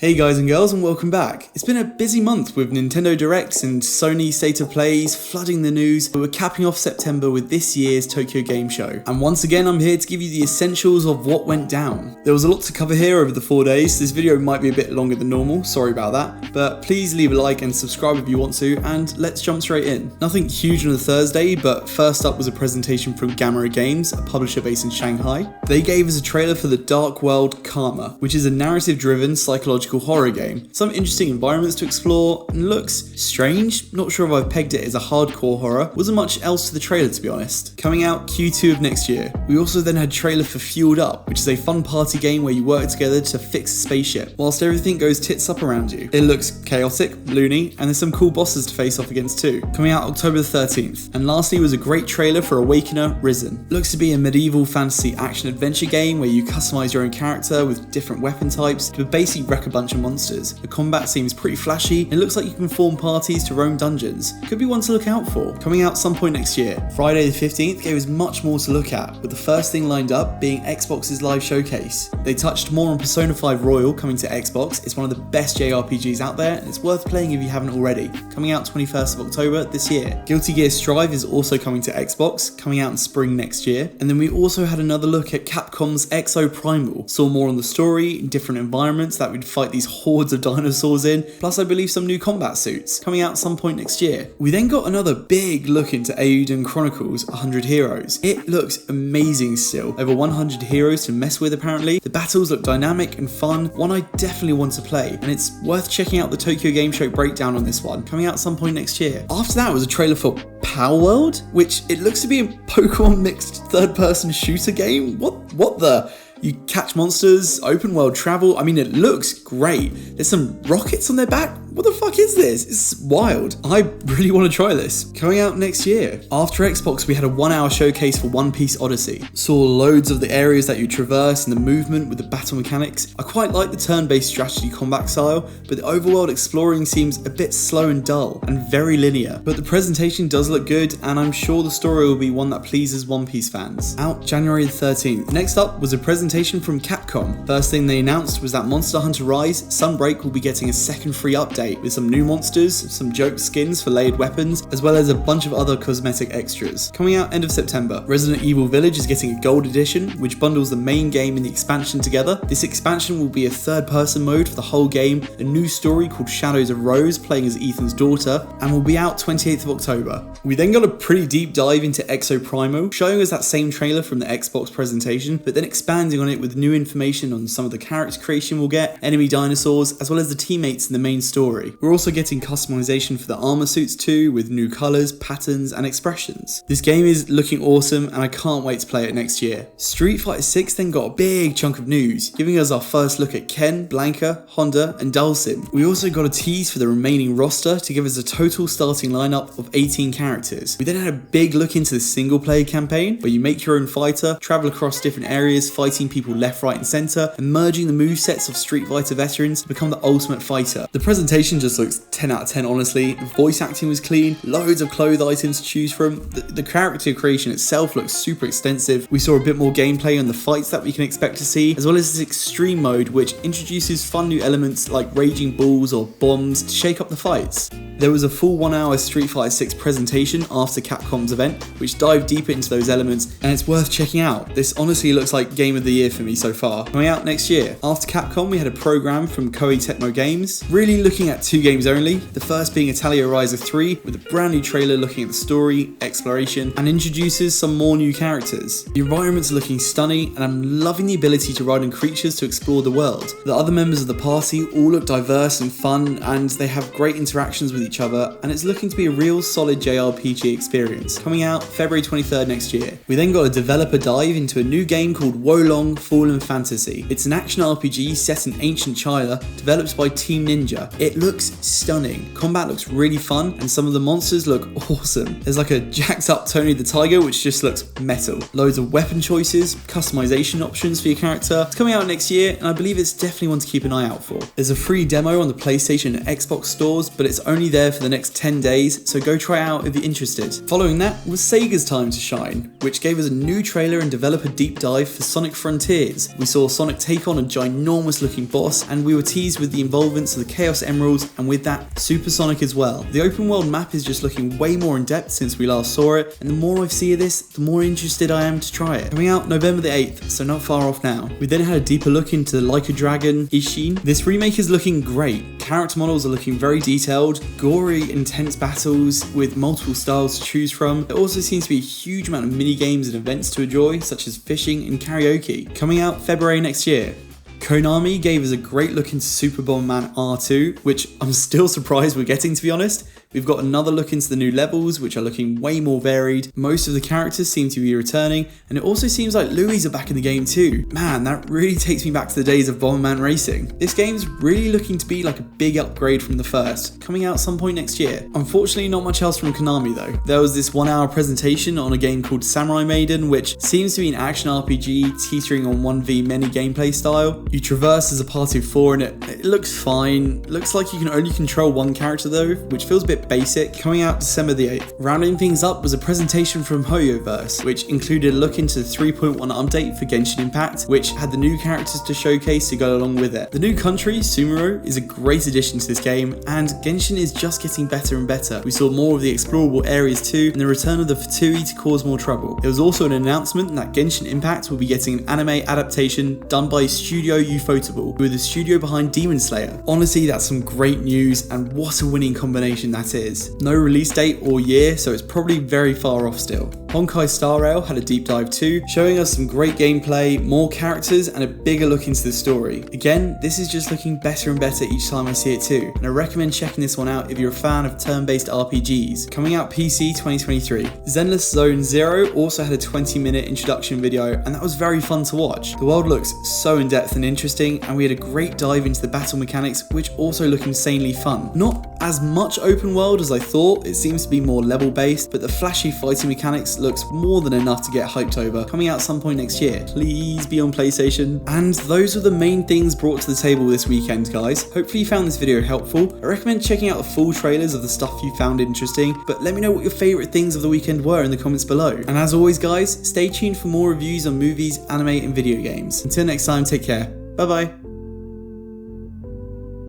Hey guys and girls, and welcome back. It's been a busy month with Nintendo Directs and Sony State of Plays flooding the news, but we're capping off September with this year's Tokyo Game Show. And once again, I'm here to give you the essentials of what went down. There was a lot to cover here over the 4 days. This video might be a bit longer than normal, sorry about that, but please leave a like and subscribe if you want to, and let's jump straight in. Nothing huge on the Thursday, but first up was a presentation from Gamera Games, a publisher based in Shanghai. They gave us a trailer for the Dark World Karma, which is a narrative-driven psychological horror game. Some interesting environments to explore, and looks strange. Not sure if I've pegged it as a hardcore horror. Wasn't much else to the trailer, to be honest. Coming out Q2 of next year. We also then had trailer for Fueled Up, which is a fun party game where you work together to fix a spaceship, whilst everything goes tits up around you. It looks chaotic, loony, and there's some cool bosses to face off against too. Coming out October the 13th. And lastly was a great trailer for AWAKENER Risen. Looks to be a medieval fantasy action-adventure game where you customize your own character with different weapon types to basically wreck a bunch of monsters. The combat seems pretty flashy, and it looks like you can form parties to roam dungeons. Could be one to look out for. Coming out some point next year. Friday the 15th gave us much more to look at, with the first thing lined up being Xbox's live showcase. They touched more on Persona 5 Royal coming to Xbox. It's one of the best JRPGs out there, and it's worth playing if you haven't already. Coming out 21st of October this year. Guilty Gear Strive is also coming to Xbox, coming out in spring next year. And then we also had another look at Capcom's Exoprimal. Saw more on the story, different environments that we'd fight these hordes of dinosaurs in, plus I believe some new combat suits, coming out some point next year. We then got another big look into Eiyuden Chronicles 100 Heroes. It looks amazing still. Over 100 heroes to mess with apparently. The battles look dynamic and fun, one I definitely want to play, and it's worth checking out the Tokyo Game Show breakdown on this one, coming out some point next year. After that was a trailer for Palworld, which it looks to be a Pokemon mixed third-person shooter game. What the? You catch monsters, open world travel. I mean, it looks great. There's some rockets on their back. What the fuck is this? It's wild. I really want to try this. Coming out next year. After Xbox, we had a 1 hour showcase for One Piece Odyssey. Saw loads of the areas that you traverse and the movement with the battle mechanics. I quite like the turn-based strategy combat style, but the overworld exploring seems a bit slow and dull and very linear. But the presentation does look good, and I'm sure the story will be one that pleases One Piece fans. Out January the 13th. Next up was a presentation from Capcom. First thing they announced was that Monster Hunter Rise SUNBREAK will be getting a second free update with some new monsters, some joke skins for layered weapons, as well as a bunch of other cosmetic extras. Coming out end of September. Resident Evil Village is getting a gold edition, which bundles the main game and the expansion together. This expansion will be a third-person mode for the whole game, a new story called Shadows of Rose playing as Ethan's daughter, and will be out 28th of October. We then got a pretty deep dive into Exoprimal, showing us that same trailer from the Xbox presentation, but then expanding on it with new information on some of the character creation we'll get, enemy dinosaurs, as well as the teammates in the main story. We're also getting customization for the armor suits too, with new colors, patterns, and expressions. This game is looking awesome, and I can't wait to play it next year. Street Fighter 6 then got a big chunk of news, giving us our first look at Ken, Blanca, Honda, and Dulcin. We also got a tease for the remaining roster to give us a total starting lineup of 18 characters. We then had a big look into the single player campaign, where you make your own fighter, travel across different areas, fighting people left, right, and center, and merging the movesets of Street Fighter veterans to become the ultimate fighter. The presentation just looks 10 out of 10 honestly. The voice acting was clean, loads of clothes items to choose from. The character creation itself looks super extensive. We saw a bit more gameplay on the fights that we can expect to see, as well as this extreme mode which introduces fun new elements like raging bulls or bombs to shake up the fights. There was a full 1 hour Street Fighter 6 presentation after Capcom's event, which dived deeper into those elements, and it's worth checking out. This honestly looks like game of the year for me so far. Coming out next year. After Capcom, we had a program from Koei Tecmo Games, really looking at 2 games only. The first being Atelier Ryza 3, with a brand new trailer looking at the story, exploration, and introduces some more new characters. The environments are looking stunning, and I'm loving the ability to ride on creatures to explore the world. The other members of the party all look diverse and fun, and they have great interactions with each other, and it's looking to be a real solid JRPG experience. Coming out February 23rd next year. We then got a developer dive into a new game called Wolong Fallen Fantasy. It's an action RPG set in ancient China, developed by Team Ninja. It looks stunning. Combat looks really fun, and some of the monsters look awesome. There's like a jacked up Tony the Tiger, which just looks metal. Loads of weapon choices, customization options for your character. It's coming out next year, and I believe it's definitely one to keep an eye out for. There's a free demo on the PlayStation and Xbox stores, but it's only there for the next 10 days, so go try it out if you're interested. Following that was Sega's time to shine, which gave us a new trailer and developer deep dive for Sonic Frontiers. We saw Sonic take on a ginormous looking boss, and we were teased with the involvements of the Chaos Emeralds, and with that, Super Sonic as well. The open world map is just looking way more in depth since we last saw it, and the more I see of this, the more interested I am to try it. Coming out November the 8th, so not far off now. We then had a deeper look into Like a Dragon, Ishin. This remake is looking great. Character models are looking very detailed, gory, intense battles with multiple styles to choose from. There also seems to be a huge amount of mini games and events to enjoy, such as fishing and karaoke. Coming out February next year. Konami gave us a great look into Super Bomberman R2, which I'm still surprised we're getting, to be honest. We've got another look into the new levels, which are looking way more varied. Most of the characters seem to be returning, and it also seems like Louis are back in the game too. Man, that really takes me back to the days of Bomberman racing. This game's really looking to be like a big upgrade from the first, coming out some point next year. Unfortunately, not much else from Konami though. There was this 1-hour presentation on a game called Samurai Maiden, which seems to be an action RPG teetering on 1v many gameplay style. You traverse as a party of 4 and it looks fine. Looks like you can only control one character though, which feels a bit basic. Coming out December the 8th. Rounding things up was a presentation from Hoyoverse, which included a look into the 3.1 update for Genshin Impact, which had the new characters to showcase to go along with it. The new country, Sumeru, is a great addition to this game, and Genshin is just getting better and better. We saw more of the explorable areas too, and the return of the Fatui to cause more trouble. There was also an announcement that Genshin Impact will be getting an anime adaptation done by Studio Ufotable, who are the studio behind Demon Slayer. Honestly, that's some great news, and what a winning combination that is. No release date or year, so it's probably very far off still. Honkai Star Rail had a deep dive too, showing us some great gameplay, more characters, and a bigger look into the story. Again, this is just looking better and better each time I see it too, and I recommend checking this one out if you're a fan of turn-based RPGs. Coming out PC 2023. Zenless Zone Zero also had a 20-minute introduction video, and that was very fun to watch. The world looks so in-depth and interesting, and we had a great dive into the battle mechanics, which also look insanely fun. Not as much open world as I thought, it seems to be more level based, but the flashy fighting mechanics looks more than enough to get hyped over. Coming out some point next year. Please be on PlayStation. And those are the main things brought to the table this weekend, guys. Hopefully you found this video helpful. I recommend checking out the full trailers of the stuff you found interesting, but let me know what your favourite things of the weekend were in the comments below. And as always guys, stay tuned for more reviews on movies, anime and video games. Until next time, take care. Bye bye.